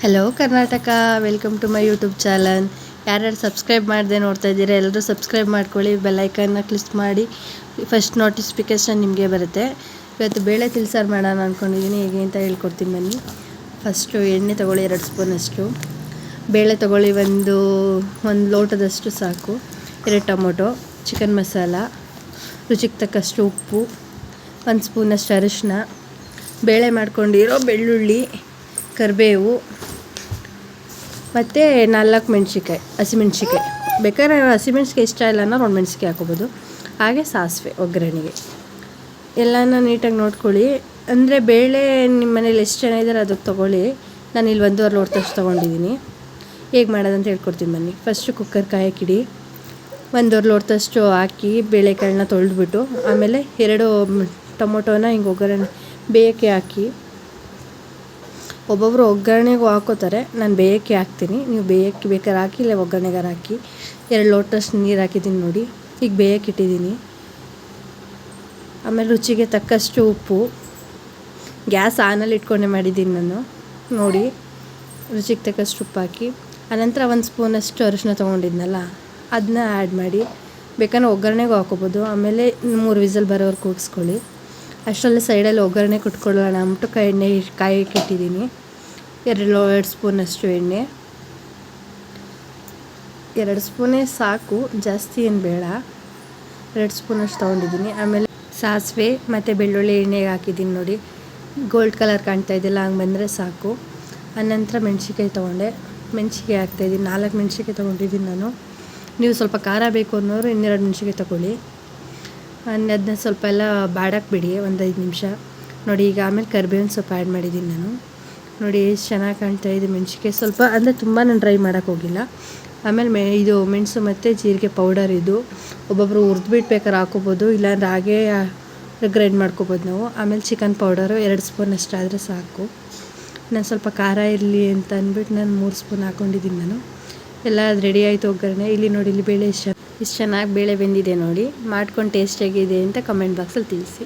Hello Karnataka, welcome to my YouTube channel. ಯಾರ್ಯಾರು subscribe ಮಾಡದೆ ನೋಡ್ತಾ ಇದ್ದೀರಾ ಎಲ್ಲರೂ ಸಬ್ಸ್ಕ್ರೈಬ್ ಮಾಡ್ಕೊಳ್ಳಿ, ಬೆಲ್ಲೈಕನ್ನ ಕ್ಲಿಕ್ ಮಾಡಿ, ಫಸ್ಟ್ ನೋಟಿಫಿಕೇಷನ್ ನಿಮಗೆ ಬರುತ್ತೆ. ಇವತ್ತು ಬೇಳೆ ತಿಳಿಸಾರು ಮಾಡೋಣ ಅಂದ್ಕೊಂಡಿದ್ದೀನಿ. ಹೇಗೆ ಅಂತ ಹೇಳ್ಕೊಡ್ತೀನಿ ಬನ್ನಿ. ಫಸ್ಟು ಎಣ್ಣೆ ತೊಗೊಳ್ಳಿ, 2 ಸ್ಪೂನಷ್ಟು. ಬೇಳೆ ತೊಗೊಳ್ಳಿ, ಒಂದು ಲೋಟದಷ್ಟು ಸಾಕು. 2 ಟೊಮೊಟೊ, ಚಿಕನ್ ಮಸಾಲ, ರುಚಿಗೆ ತಕ್ಕಷ್ಟು ಉಪ್ಪು, 1 ಸ್ಪೂನಷ್ಟು ಅರಿಶಿನ, ಬೇಳೆ ಮಾಡ್ಕೊಂಡಿರೋ ಬೆಳ್ಳುಳ್ಳಿ, ಕರಿಬೇವು ಮತ್ತು 4 ಮೆಣಸಿನ್ಕಾಯಿ, ಹಸಿಮೆಣ್ಸಿಕಾಯಿ. ಬೇಕಾದ್ರೆ ಹಸಿಮೆಣ್ಸಿಕಾಯಿ ಇಷ್ಟ ಇಲ್ಲ ಅನ್ನೋ 2 ಮೆಣಸಿನ್ಕಾಯಿ ಹಾಕೋಬೋದು. ಹಾಗೆ ಸಾಸಿವೆ ಒಗ್ಗರಣೆಗೆ. ಎಲ್ಲನೂ ನೀಟಾಗಿ ನೋಡ್ಕೊಳ್ಳಿ. ಅಂದರೆ ಬೇಳೆ ನಿಮ್ಮ ಮನೇಲಿ ಎಷ್ಟು ಜನ ಇದ್ದಾರೆ ಅದಕ್ಕೆ ತೊಗೊಳ್ಳಿ. ನಾನು ಇಲ್ಲಿ 1.5 ಲೋಟದಷ್ಟು ತೊಗೊಂಡಿದ್ದೀನಿ. ಹೇಗೆ ಮಾಡೋದಂತ ಹೇಳ್ಕೊಡ್ತೀನಿ ಬನ್ನಿ. First cooker ಕಾಯಕ್ಕಿಡಿ. 1.5 ಲೋಟದಷ್ಟು ಹಾಕಿ ಬೇಳೆಕಾಳನ್ನ ತೊಳೆದ್ಬಿಟ್ಟು, ಆಮೇಲೆ 2 ಟೊಮೊಟೊನ ಹಿಂಗೆ ಒಗ್ಗರಣೆ ಬೇಯಕ್ಕೆ ಹಾಕಿ. ಒಬ್ಬೊಬ್ಬರು ಒಗ್ಗರಣೆಗೂ ಹಾಕೋತಾರೆ, ನಾನು ಬೇಯಕ್ಕೆ ಹಾಕ್ತೀನಿ. ನೀವು ಬೇಯಕ್ಕೆ ಬೇಕಾದ್ರೆ ಹಾಕಿ, ಇಲ್ಲ ಒಗ್ಗರಣೆಗಾರ ಹಾಕಿ. 2 ಲೋಟದಷ್ಟು ನೀರು ಹಾಕಿದ್ದೀನಿ ನೋಡಿ. ಈಗ ಬೇಯಕ್ಕೆ ಇಟ್ಟಿದ್ದೀನಿ. ಆಮೇಲೆ ರುಚಿಗೆ ತಕ್ಕಷ್ಟು ಉಪ್ಪು. ಗ್ಯಾಸ್ ಆನಲ್ಲಿ ಇಟ್ಕೊಂಡೆ ಮಾಡಿದ್ದೀನಿ ನಾನು ನೋಡಿ. ರುಚಿಗೆ ತಕ್ಕಷ್ಟು ಉಪ್ಪು ಹಾಕಿ, ಆನಂತರ 1 ಸ್ಪೂನಷ್ಟು ಅರಿಶಿನ ತೊಗೊಂಡಿದ್ನಲ್ಲ ಅದನ್ನ ಆ್ಯಡ್ ಮಾಡಿ. ಬೇಕಾದ್ರೆ ಒಗ್ಗರಣೆಗೂ ಹಾಕೋಬೋದು. ಆಮೇಲೆ 3 ವಿಸಲ್ ಬರೋವರೆಗೆ ಕೂಗಿಸ್ಕೊಳ್ಳಿ. ಅಷ್ಟರಲ್ಲಿ ಸೈಡಲ್ಲಿ ಒಗ್ಗರಣೆ ಕುಟ್ಕೊಳ್ಳೋಣ ಅಂದ್ಬಿಟ್ಟು ಎಣ್ಣೆ ಕಾಯಕ್ಕೆ ಇಟ್ಟಿದ್ದೀನಿ. 2 ಸ್ಪೂನಷ್ಟು ಎಣ್ಣೆ. 2 ಸ್ಪೂನೇ ಸಾಕು, ಜಾಸ್ತಿ ಏನು ಬೇಡ. 2 ಸ್ಪೂನಷ್ಟು ತೊಗೊಂಡಿದ್ದೀನಿ. ಆಮೇಲೆ ಸಾಸಿವೆ ಮತ್ತು ಬೆಳ್ಳುಳ್ಳಿ ಎಣ್ಣೆಗೆ ಹಾಕಿದ್ದೀನಿ ನೋಡಿ. ಗೋಲ್ಡ್ ಕಲರ್ ಕಾಣ್ತಾ ಇದೆಯಲ್ಲ, ಹಂಗೆ ಬಂದರೆ ಸಾಕು. ಆನಂತರ ಮೆಣಸಿನ್ಕಾಯಿ ತೊಗೊಂಡೆ, ಮೆಣಸಿನ್ಕಾಯಿ ಹಾಕ್ತಾಯಿದ್ದೀನಿ. 4 ಮೆಣಸಿನ್ಕಾಯಿ ತೊಗೊಂಡಿದ್ದೀನಿ ನಾನು. ನೀವು ಸ್ವಲ್ಪ ಖಾರ ಬೇಕು ಅನ್ನೋರು 2 ಮೆಣಸಿನ್ಕಾಯಿ ತೊಗೊಳ್ಳಿ. ಅದನ್ನ ಸ್ವಲ್ಪ ಎಲ್ಲ ಬಾಡಕ್ಕೆ ಬಿಡಿ, ಒಂದು 5 ನಿಮಿಷ ನೋಡಿ. ಈಗ ಆಮೇಲೆ ಕರಿಬೇವಿನ ಸೊಪ್ಪು ಆ್ಯಡ್ ಮಾಡಿದ್ದೀನಿ ನಾನು ನೋಡಿ. ಎಷ್ಟು ಚೆನ್ನಾಗಿ ಕಾಣ್ತಾ ಇದೆ ಮೆಣಸಿನ್ಕಾಯಿ. ಸ್ವಲ್ಪ ಅಂದರೆ ತುಂಬ ನಾನು ಡ್ರೈ ಮಾಡೋಕ್ಕೆ ಹೋಗಿಲ್ಲ. ಆಮೇಲೆ ಇದು ಮೆಣಸು ಮತ್ತು ಜೀರಿಗೆ ಪೌಡರ್. ಇದು ಒಬ್ಬೊಬ್ಬರು ಹುರಿದ್ಬಿಟ್ಟು ಬೇಕಾದ್ರೆ ಹಾಕೋಬೋದು, ಇಲ್ಲಾಂದ್ರೆ ಹಾಗೇ ಗ್ರೈಂಡ್ ಮಾಡ್ಕೋಬೋದು ನಾವು. ಆಮೇಲೆ ಚಿಕನ್ ಪೌಡರು 2 ಸ್ಪೂನಷ್ಟು ಆದರೆ ಸಾಕು. ನಾನು ಸ್ವಲ್ಪ ಖಾರ ಇರಲಿ ಅಂತ ಅಂದ್ಬಿಟ್ಟು ನಾನು 3 ಸ್ಪೂನ್ ಹಾಕ್ಕೊಂಡಿದ್ದೀನಿ ನಾನು. ಎಲ್ಲ ರೆಡಿ ಆಯಿತು ಒಗ್ಗರಣೆ. ಇಲ್ಲಿ ನೋಡಿ, ಇಲ್ಲಿ ಬೇಳೆ ಇಷ್ಟು ಚೆನ್ನಾಗಿ ಬೇಳೆ ಬೆಂದಿದೆ ನೋಡಿ. ಮಾಡ್ಕೊಂಡು ಟೇಸ್ಟಾಗಿದೆ ಅಂತ ಕಮೆಂಟ್ ಬಾಕ್ಸಲ್ಲಿ ತಿಳಿಸಿ.